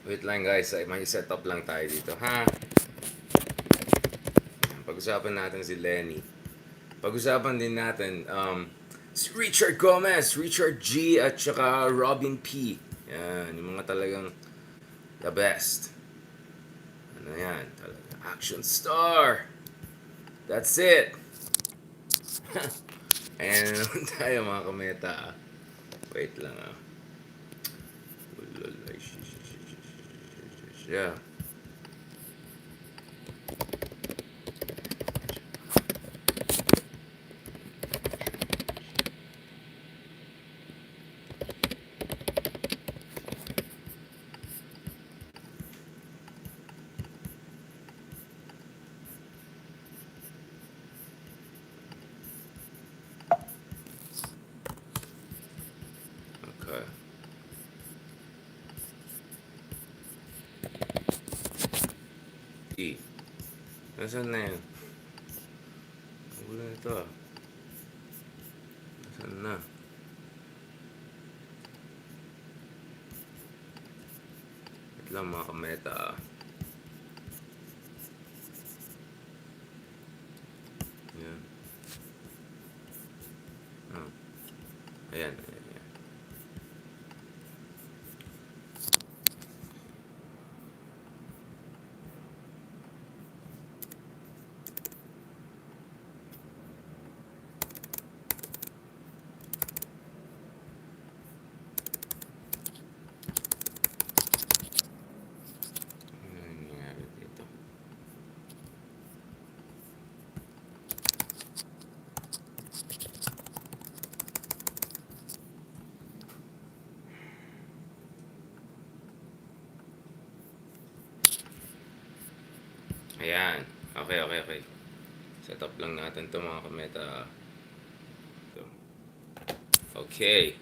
Wait lang guys, ay may setup lang tayo dito, ha? Pag-usapan natin si Lenny. Pag-usapan din natin si Richard Gomez, Richard G at saka Robin P. Yan, yung mga talagang the best. Ano yan? Talagang action star. That's it. Ayan na naman tayo mga kameta. Wait lang ah. Yeah. Okay. E. Nasaan na yun? Wala ito ah. Nasaan na? Wait lang mga kameta ah. Yan. Oh. Ayan, ayan, ayan. Ano nangyayari dito? Ayan. Okay, okay, okay. Set up lang natin to mga kameta. So, okay.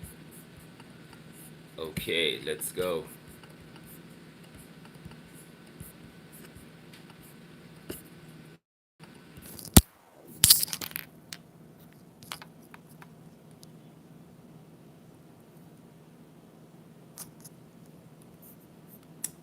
Okay, let's go.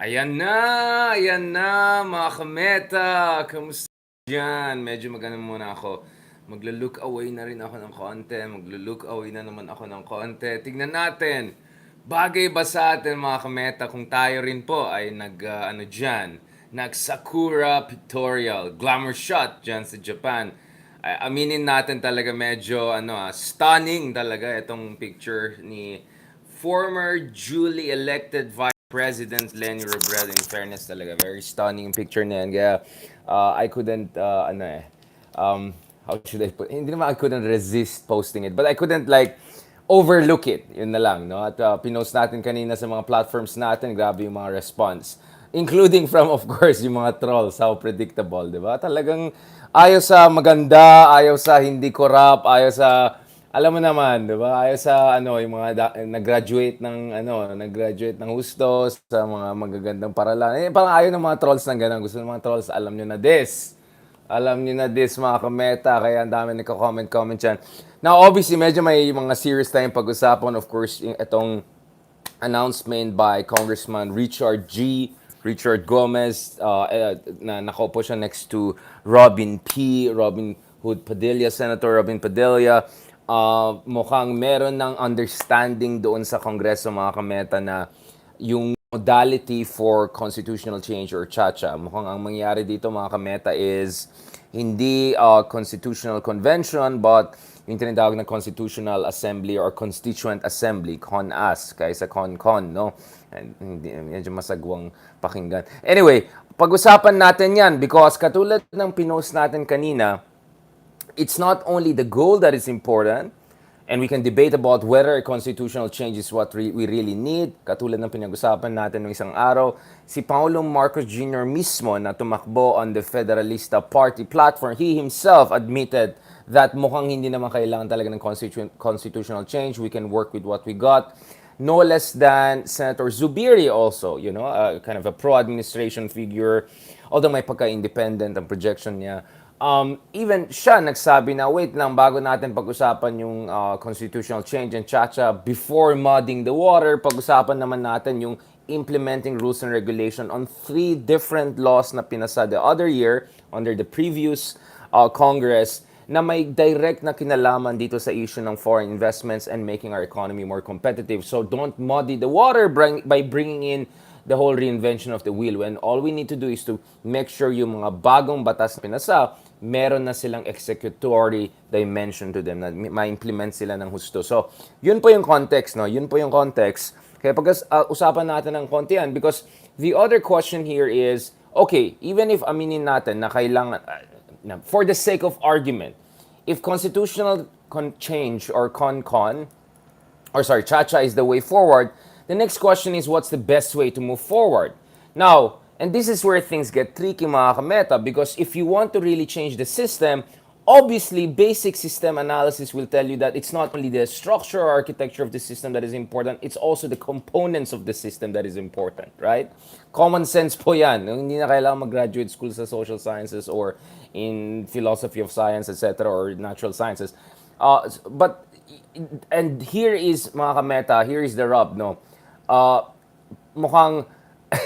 Ayan na mga kameta. Kamusta dyan? Medyo magano muna ako. Maglo-look away na rin ako ng konti. Maglo-look away na naman ako ng konti. Tignan natin. Bagay ba sa atin mga kameta kung tayo rin po ay ano dyan, nag-Sakura Pictorial Glamour Shot dyan sa Japan. Ay, aminin natin talaga medyo stunning talaga itong picture ni former duly elected Vice President Leni Robredo. In fairness talaga, very stunning yung picture na yan. Kaya I couldn't, how should I put, hindi naman I couldn't resist posting it, but I couldn't like overlook it. Yun na lang, no? At pinost natin kanina sa mga platforms natin, grabe yung mga response. Including from, of course, yung mga trolls, how predictable, di ba? Talagang ayaw sa maganda, ayaw sa hindi corrupt, ayaw sa alam mo naman, 'di ba? Ayaw sa yung mga nag-graduate ng nag-graduate ng husto sa mga magagandang paralan. Eh parang ayaw ng mga trolls ng ganun. Gusto ng mga trolls, alam niyo na this. Alam niyo na this mga kameta, kaya ang dami nagko-comment dyan. Now, obviously, medyo may mga serious tayong pag-usapan. Of course, itong announcement by Congressman Richard Gomez, na nakaupo siya next to Robin Hood Padilla, Senator Robin Padilla. Mukhang meron ng understanding doon sa Kongreso mga kameta na yung modality for constitutional change or CHACHA. Mukhang ang mangyari dito mga kameta is hindi constitutional convention but yung tinatawag na constitutional assembly or constituent assembly, CONAS, kaysa CON-CON, no? And, hindi, medyo masagwang pakinggan. Anyway, pag-usapan natin yan because katulad ng pinost natin kanina, it's not only the goal that is important, and we can debate about whether a constitutional change is what we really need. Katulad ng pinag-usapan natin ng isang araw, si Pangulong Marcos Jr. mismo na tumakbo on the Federalista Party platform, he himself admitted that mukhang hindi naman kailangan talaga ng constitutional change. We can work with what we got. No less than Senator Zubiri also, kind of a pro-administration figure, although may pagka-independent ang projection niya. even siya nagsabi na, wait lang, bago natin pag-usapan yung constitutional change and cha-cha, before mudding the water, pag-usapan naman natin yung implementing rules and regulation on three different laws na pinasa the other year under the previous Congress na may direct na kinalaman dito sa issue ng foreign investments and making our economy more competitive. So don't muddy the water by bringing in the whole reinvention of the wheel, when all we need to do is to make sure yung mga bagong batas na pinasa, meron na silang executory dimension to them, na ma-implement sila ng husto. So, yun po yung context, no? Yun po yung context. Kaya pag usapan natin ng konti yan, because the other question here is, okay, even if aminin natin na kailangan, for the sake of argument, if constitutional change or cha-cha is the way forward, the next question is, what's the best way to move forward? Now, and this is where things get tricky, mga kameta, because if you want to really change the system, obviously, basic system analysis will tell you that it's not only the structure or architecture of the system that is important, it's also the components of the system that is important, right? Common sense po yan. Hindi na kailangan mag-graduate school sa social sciences or in philosophy of science, etc., or natural sciences. But, and here is, mga kameta, here is the rub, no? Mukhang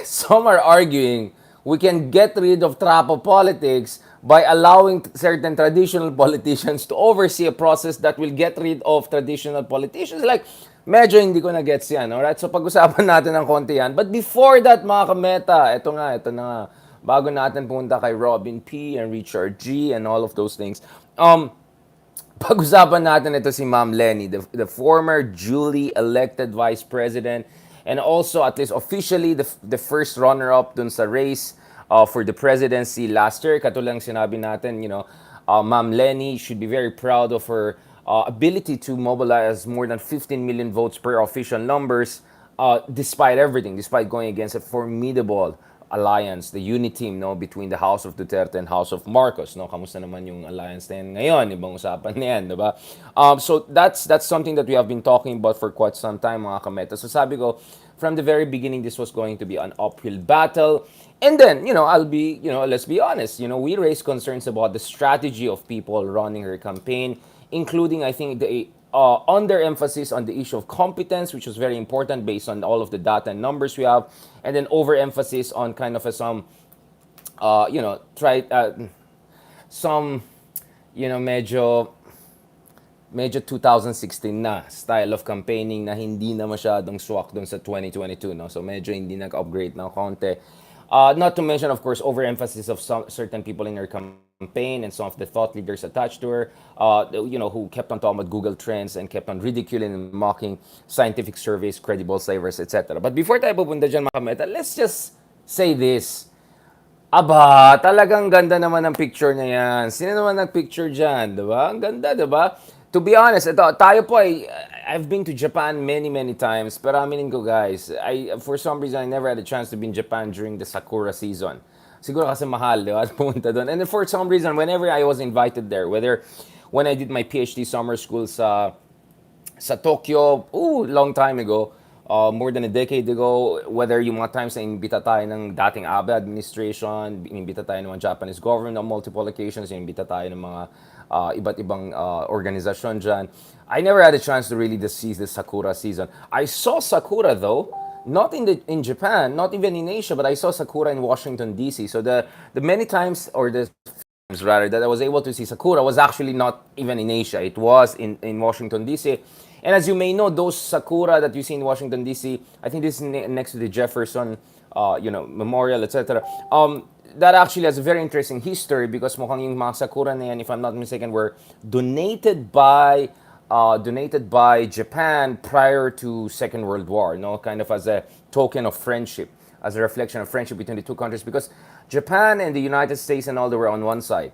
some are arguing we can get rid of trapo politics by allowing certain traditional politicians to oversee a process that will get rid of traditional politicians. Like, medyo hindi ko na-gets yan. Alright? So, pag-usapan natin ng konti yan. But before that, mga kameta, ito na nga. Bago natin punta kay Robin P. and Richard G. and all of those things. Pag-usapan natin ito si Ma'am Leni, the former duly elected Vice President, and also at least officially the first runner-up dun sa race for the presidency last year. Katulang sinabi natin, Ma'am Leni should be very proud of her ability to mobilize more than 15 million votes per official numbers, despite everything, despite going against a formidable alliance, the unity team, between the House of Duterte and House of Marcos, Kamusta naman yung alliance na yan ngayon? Ibang usapan na yan, diba? So that's something that we have been talking about for quite some time, mga kameta. So sabi ko, from the very beginning, this was going to be an uphill battle. And then, let's be honest, we raised concerns about the strategy of people running her campaign, including, I think, the under-emphasis on the issue of competence, which was very important based on all of the data and numbers we have, and then over-emphasis on kind of medyo 2016 na style of campaigning na hindi na masyadong swak dun sa 2022, no? So medyo hindi nag-upgrade ng konti. Not to mention, of course, overemphasis of some certain people in her campaign and some of the thought leaders attached to her, who kept on talking about Google Trends and kept on ridiculing and mocking scientific surveys, credible savers, etc. But before tayo pupunta dyan, mga kameta, let's just say this. Aba, talagang ganda naman ng picture na yan. Sino naman nag-picture dyan, diba? Ang ganda, diba? To be honest, tayo po I've been to Japan many times, pero aminin ko guys, for some reason I never had a chance to be in Japan during the Sakura season. Siguro kasi mahal, di ba? Pumunta doon. And then for some reason, whenever I was invited there, whether when I did my PhD summer school sa Tokyo, long time ago, more than a decade ago, whether yung mga times na inimbita tayo ng dating Abe administration, inimbita tayo ng mga Japanese government on multiple occasions, inimbita tayo ng mga iba't ibang organisasyon dyan. I never had a chance to really see the Sakura season. I saw Sakura though, not in Japan, not even in Asia, but I saw Sakura in Washington DC. So the many times, or the times rather, that I was able to see Sakura was actually not even in Asia. It was in Washington DC. And as you may know, those Sakura that you see in Washington DC, I think this is next to the Jefferson, Memorial, etc. That actually has a very interesting history because mukhang yung mga Sakura na yan, if I'm not mistaken, were donated by Japan prior to Second World War, kind of as a token of friendship, as a reflection of friendship between the two countries, because Japan and the United States and all, they were on one side,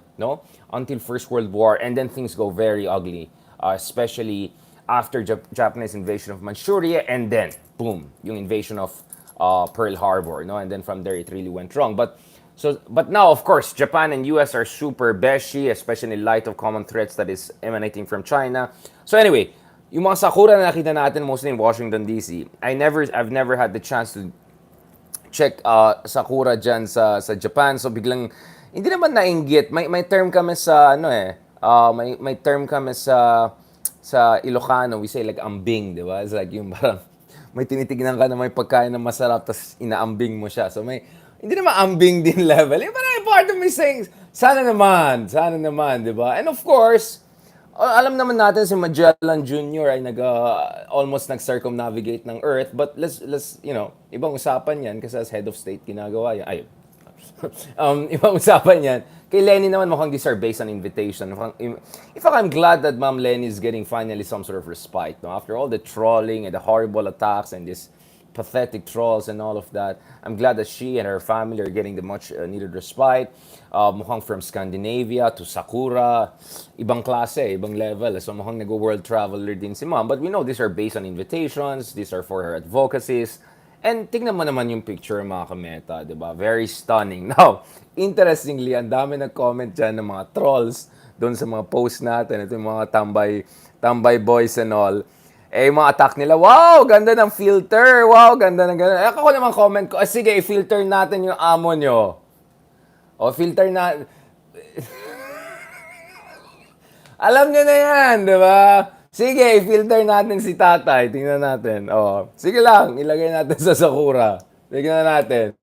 until First World War, and then things go very ugly, especially after Japanese invasion of Manchuria, and then boom, yung invasion of Pearl Harbor, and then from there it really went wrong. But now, of course, Japan and US are super beshi, especially in light of common threats that is emanating from China. So anyway, yung mga Sakura na nakita natin mostly in Washington DC, I've never had the chance to check Sakura dyan sa Japan. So biglang hindi naman nainggit. May term kami sa ano may term kami sa Ilocano, we say like ambing, di ba? It's like yung parang may tinitignan ka na may pagkain na masarap tapos inaambing mo siya. So may hindi naman ambing din level. Eh, parang part of me saying, sana naman, di ba? And of course, alam naman natin si Magellan Jr. ay almost nag-circumnavigate ng Earth, but let's ibang usapan 'yan kasi as head of state ginagawa 'yan. Ay, ibang usapan yan. Kay Leni naman mukhang deserve based on invitation. In fact, I'm glad that Ma'am Leni is getting finally some sort of respite. No? After all the trolling and the horrible attacks and this pathetic trolls and all of that, I'm glad that she and her family are getting the much needed respite. Mukhang from Scandinavia to Sakura, ibang klase, ibang level. So mukhang nag-world traveler din si Ma'am. But we know these are based on invitations, these are for her advocacies. And tingnan mo naman yung picture mga kameta, di ba? Very stunning. Now, interestingly, ang dami nag-comment dyan ng mga trolls doon sa mga post natin. Ito yung mga tambay boys and all. Eh, yung mga attack nila, wow, ganda ng filter. Wow, ganda ng ganda. Eh, ako naman comment ko, sige, i-filter natin yung amo nyo. O, filter na... Alam nyo na yan, di ba? Sige, i-filter natin si tatay. Tingnan natin. Oh, sige lang, ilagay natin sa Sakura. Tingnan natin.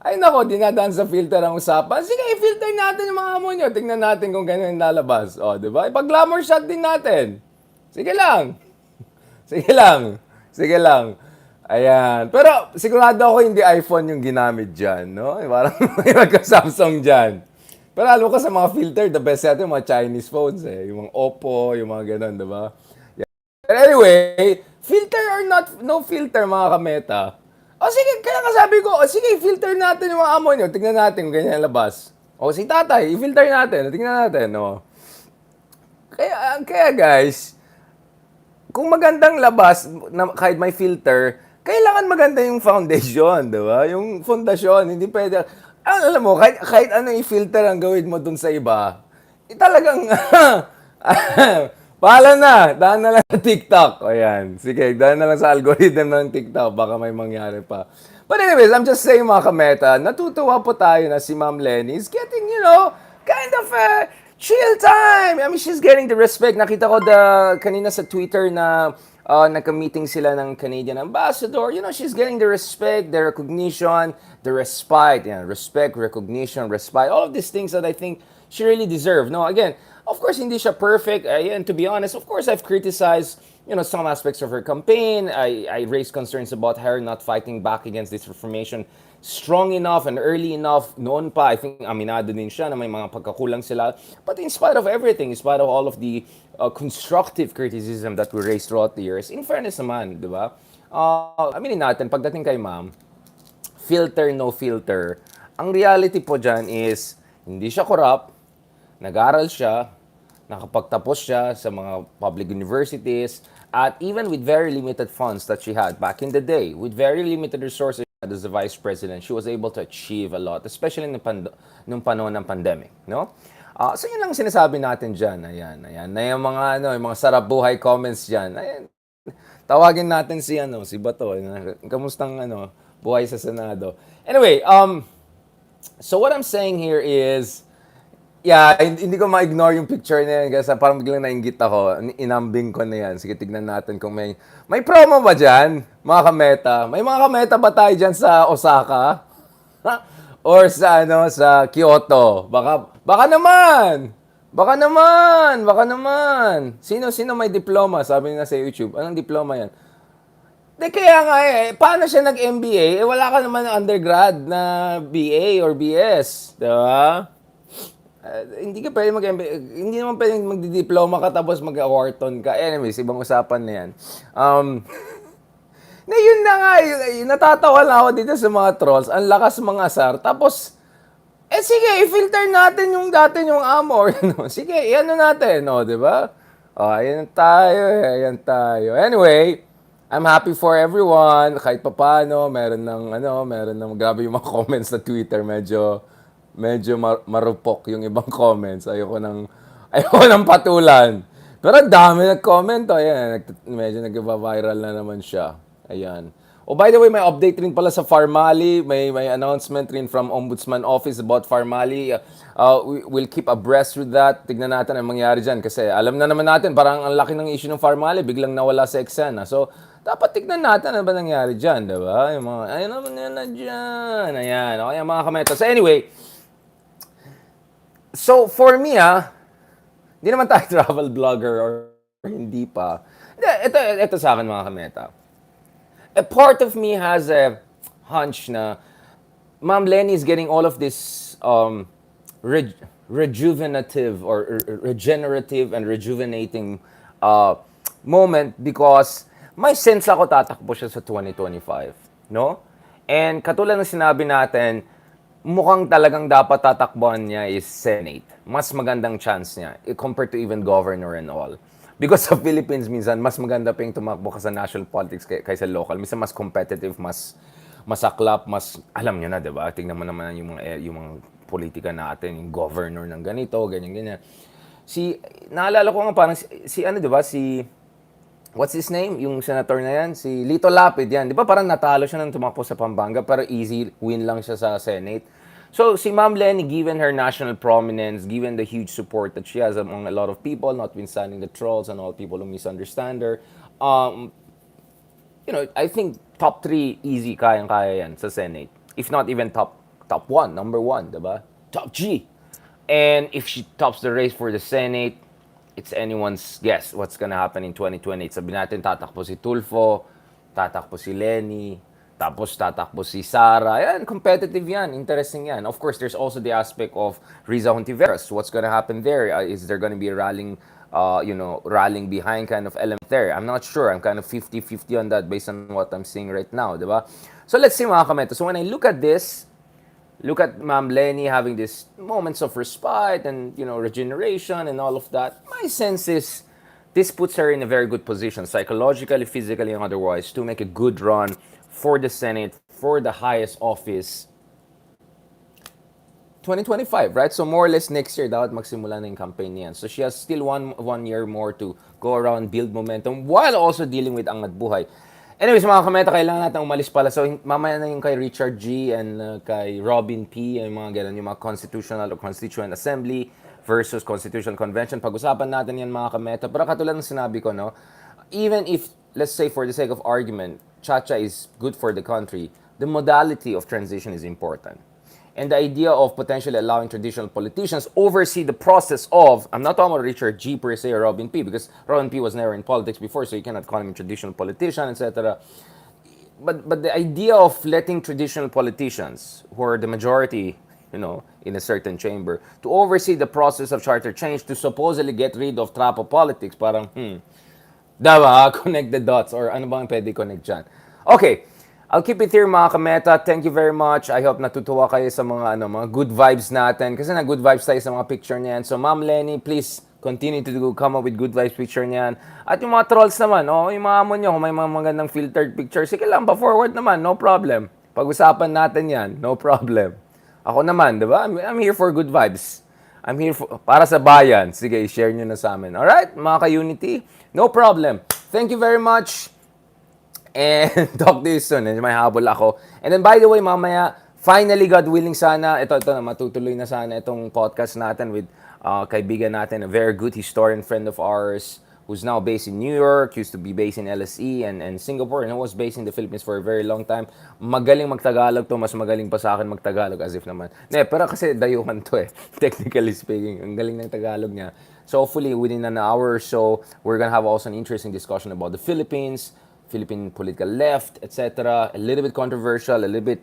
Ay nako, dinadaan sa filter ang usapan. Sige, i-filter natin yung mga amo nyo. Tingnan natin kung ganyan lalabas. Oh, di ba? Ipag-glamour shot din natin. Sige lang. Sige lang. Sige lang. Ayan. Pero sigurado ako hindi iPhone yung ginamit dyan, no? Parang may magka-Samsung dyan. Pero alam ko sa mga filter, the best natin yung mga Chinese phones eh. Yung mga Oppo, yung mga ganun, di ba? Yeah. But anyway, filter or not, no filter mga kameta. O sige, kaya kasabi ko, o sige, filter natin yung mga amo nyo. Tingnan natin kung ganyan labas. O si tatay, i-filter natin. Tingnan natin, no? Kaya guys, kung magandang labas, na, kahit may filter, kailangan maganda yung foundation, di ba? Yung fondasyon, hindi pwede. Alam mo, kahit ano i-filter ang gawin mo dun sa iba, talagang, pahala na, daan na lang sa TikTok. O yan, sige, daan na lang sa algorithm ng TikTok, baka may mangyari pa. But anyways, I'm just saying mga kameta, natutuwa po tayo na si Ma'am Leni is getting, kind of chill time. I mean, she's getting the respect. Nakita ko kanina sa Twitter na nagka-meeting sila ng Canadian ambassador. She's getting the respect, the recognition, the respite. Respect, recognition, respite. All of these things that I think she really deserves. No, again, of course, hindi siya perfect. And to be honest, of course, I've criticized some aspects of her campaign. I raised concerns about her not fighting back against disinformation strong enough and early enough noon pa. I think aminado din siya na may mga pagkakulang sila. But in spite of everything, in spite of all of the constructive criticism that we raised throughout the years, in fairness naman, di ba? Aminin natin, pagdating kay ma'am, filter, no filter, ang reality po dyan is, hindi siya corrupt, nag-aral siya, nakapagtapos siya sa mga public universities, at even with very limited funds that she had back in the day, with very limited resources as the vice president, she was able to achieve a lot, especially nung panahon ng pandemic, no? So yun lang sinasabi natin dyan. Ayan. Na yung mga sarap buhay comments dyan. Ayan. Tawagin natin si Bato. Kamustang buhay sa Senado. Anyway, so what I'm saying here is, yeah, hindi ko ma-ignore yung picture na yan kasi parang biglang nainggit ako. Inambing ko na yan. Sige, tignan natin kung may promo ba dyan, mga kameta? May mga kameta ba tayo dyan sa Osaka? Or sa sa Kyoto? Baka naman. Sino may diploma? Sabi nila sa YouTube. Anong diploma yan? Kaya nga paano siya nag-MBA? Wala ka naman undergrad na BA or BS. Diba? Hindi ka pwede mag-MBA. Hindi naman pwede magdidiploma ka tapos mag-Wharton ka. Anyways, ibang usapan na yan. Na yun na nga, natatawa lang ako dito sa mga trolls. Ang lakas mga asar. Tapos, sige, i-filter natin yung dati yung amo. Sige, natin, di ba? Ayan tayo. Anyway, I'm happy for everyone. Kahit papaano, meron ng, grabe yung mga comments sa Twitter. Medyo marupok yung ibang comments. Ayoko nang patulan. Pero dami nag-comment. Ayan, medyo nag-viral na naman siya. Ayan. Oh, by the way, may update rin pala sa Farmali. May announcement rin from Ombudsman Office about Farmali. We'll keep abreast with that. Tignan natin ang mangyari dyan. Kasi alam na naman natin, parang ang laki ng issue ng Farmali. Biglang nawala sa eksena. So, dapat tignan natin ano ba nangyari dyan, di ba? Yung mga, ayun naman yan na dyan. Ayan. Okay, mga kameta. So, anyway. So, for me, hindi naman tayo travel vlogger or hindi pa. Ito sa akin, mga kameta. A part of me has a hunch na Ma'am Leni is getting all of this rejuvenative or regenerative and rejuvenating moment because may sense ako tatakbo siya sa 2025, no? And katulad ng sinabi natin, mukhang talagang dapat tatakbuhan niya is Senate. Mas magandang chance niya compared to even governor and all. Because sa Philippines, minsan, mas maganda pa yung tumakbo ka sa national politics kaysa local. Minsan, mas competitive, mas masaklap, mas, alam nyo na, di ba? Tingnan mo naman yung mga politika natin, yung governor ng ganito, ganyan. Naalala ko nga parang, ano, di ba, what's his name? Yung senator na yan, si Lito Lapid yan. Di ba parang natalo siya nang tumakbo sa Pampanga, pero easy win lang siya sa Senate. So, si Ma'am Leni, given her national prominence, given the huge support that she has among a lot of people, notwithstanding the trolls and all people who misunderstand her, I think top 3 easy kayang-kaya yan sa Senate. If not even top 1, number 1, diba? Top G. And if she tops the race for the Senate, it's anyone's guess what's gonna happen in 2020. Sabi natin, tatakbo si Tulfo, tatakbo si Leni, tapos tatakbo si Sara. Yan, competitive yan. Interesting yan. Of course, there's also the aspect of Riza Hontiveros. What's gonna happen there? Is there gonna be a rallying behind kind of element there? I'm not sure. I'm kind of 50-50 on that based on what I'm seeing right now, di ba? So let's see, mga kameta. So when I look at this, look at Ma'am Leni having these moments of respite and, regeneration and all of that, my sense is this puts her in a very good position, psychologically, physically, and otherwise, to make a good run for the Senate, for the highest office, 2025, right? So more or less next year, dapat magsimula na yung campaign niyan. So she has still one year more to go around, build momentum, while also dealing with angat buhay. Anyways, mga kameta, kailangan natin umalis pala. So, mamaya na yung kay Richard G. and kay Robin P. and mga ganun, yung mga constitutional or constituent assembly versus constitutional convention. Pag-usapan natin yan, mga kameta. Pero katulad ng sinabi ko, no, even if, let's say for the sake of argument, Chacha is good for the country, the modality of transition is important. And the idea of potentially allowing traditional politicians oversee the process of, I'm not talking about Richard G. per se or Robin P. because Robin P. was never in politics before, so you cannot call him a traditional politician, etc. But the idea of letting traditional politicians, who are the majority, in a certain chamber, to oversee the process of charter change to supposedly get rid of trapo politics, parang, diba? Connect the dots, or ano bang pwede connect dyan? Okay. I'll keep it here, mga kameta. Thank you very much. I hope natutuwa kayo sa mga good vibes natin. Kasi good vibes tayo sa mga picture niyan. So, Ma'am Leni, please continue to come up with good vibes picture niyan. At yung mga trolls naman, yung mga amon nyo, kung may mga magandang filtered picture, sige lang, pa-forward naman, no problem. Pag-usapan natin yan, no problem. Ako naman, di ba? I'm here for good vibes. I'm here para sa bayan. Sige, share nyo na sa amin. Alright, mga ka-unity? No problem. Thank you very much. And talk to you soon. And may habol ako. And then, by the way, mamaya, finally, God willing sana, ito na, matutuloy na sana itong podcast natin with kaibigan natin, a very good historian friend of ours who's now based in New York, used to be based in LSE and Singapore, and was based in the Philippines for a very long time. Magaling magtagalog to, mas magaling pa sa akin magtagalog as if naman. Pero kasi dayuhan to technically speaking. Ang galing ng Tagalog niya. So hopefully, within an hour or so, we're gonna have also an interesting discussion about the Philippines, Philippine political left, etc. A little bit controversial, a little bit...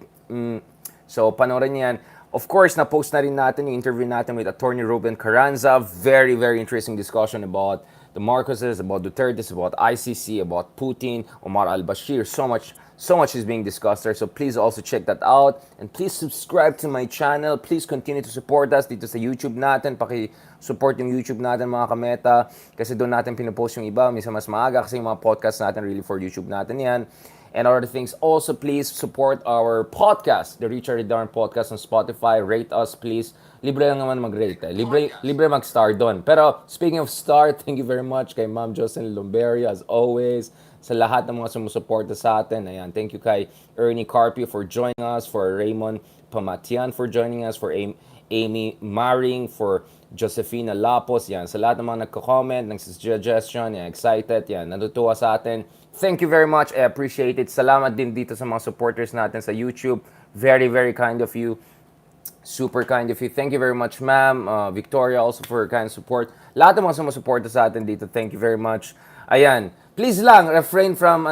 So, panoorin niyan. Of course, na-post na rin natin yung interview natin with Attorney Ruben Carranza. Very, very interesting discussion about the Marcoses, about Duterte, about ICC, about Putin, Omar al-Bashir. So much is being discussed there. So please also check that out. And please subscribe to my channel. Please continue to support us dito sa YouTube natin. Paki-support yung YouTube natin, mga kameta. Kasi doon natin pinupost yung iba. Minsan mas maaga kasi yung mga podcast natin really for YouTube natin yan. And other things. Also, please support our podcast, the Richard Darn Podcast on Spotify. Rate us, please. Libre lang naman mag-rate. Libre mag-star doon. Pero speaking of star, thank you very much kay Ma'am Jocelyn Lumberia as always. sa lahat ng mga sumusuporta sa atin. Ayan, thank you kay Ernie Carpio for joining us, for Raymond Pamatian for joining us, for Amy Maring, for Josefina Lapos, yan, sa lahat ng mga nagko-comment, nag-suggestion, yan, excited, yan, natutuwa sa atin. Thank you very much, I appreciate it. Salamat din dito sa mga supporters natin sa YouTube. Very, very kind of you. Super kind of you. Thank you very much, ma'am. Victoria also for kind support. Lahat ng mga sumusuporta sa atin dito. Thank you very much. Ayan. Please lang, refrain from,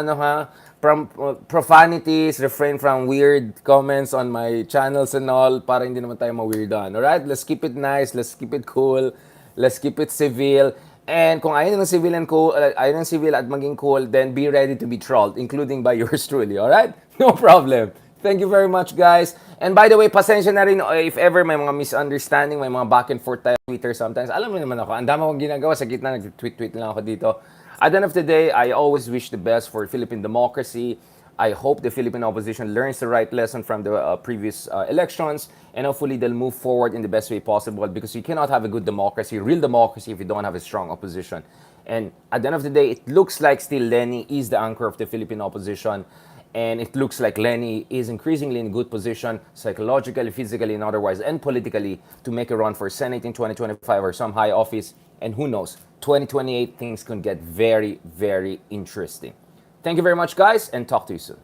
from profanities, refrain from weird comments on my channels and all para hindi naman tayo ma-weirdan. Alright? Let's keep it nice. Let's keep it cool. Let's keep it civil. And kung ayaw ng civil and cool, ayaw ng civil at maging cool, then be ready to be trolled, including by yours truly. Alright? No problem. Thank you very much, guys. And by the way, pasensya na rin if ever may mga misunderstanding, may mga back and forth tayo Twitter sometimes. Alam mo naman ako, ang dami akong ginagawa sa gitna, nag-tweet-tweet lang ako dito. At the end of the day, I always wish the best for Philippine democracy. I hope the Philippine opposition learns the right lesson from the previous elections, and hopefully they'll move forward in the best way possible, because you cannot have a good democracy, real democracy, if you don't have a strong opposition. And at the end of the day, it looks like still Leni is the anchor of the Philippine opposition. And it looks like Leni is increasingly in a good position, psychologically, physically, and otherwise, and politically, to make a run for Senate in 2025 or some high office. And who knows, 2028, things can get very, very interesting. Thank you very much, guys, and talk to you soon.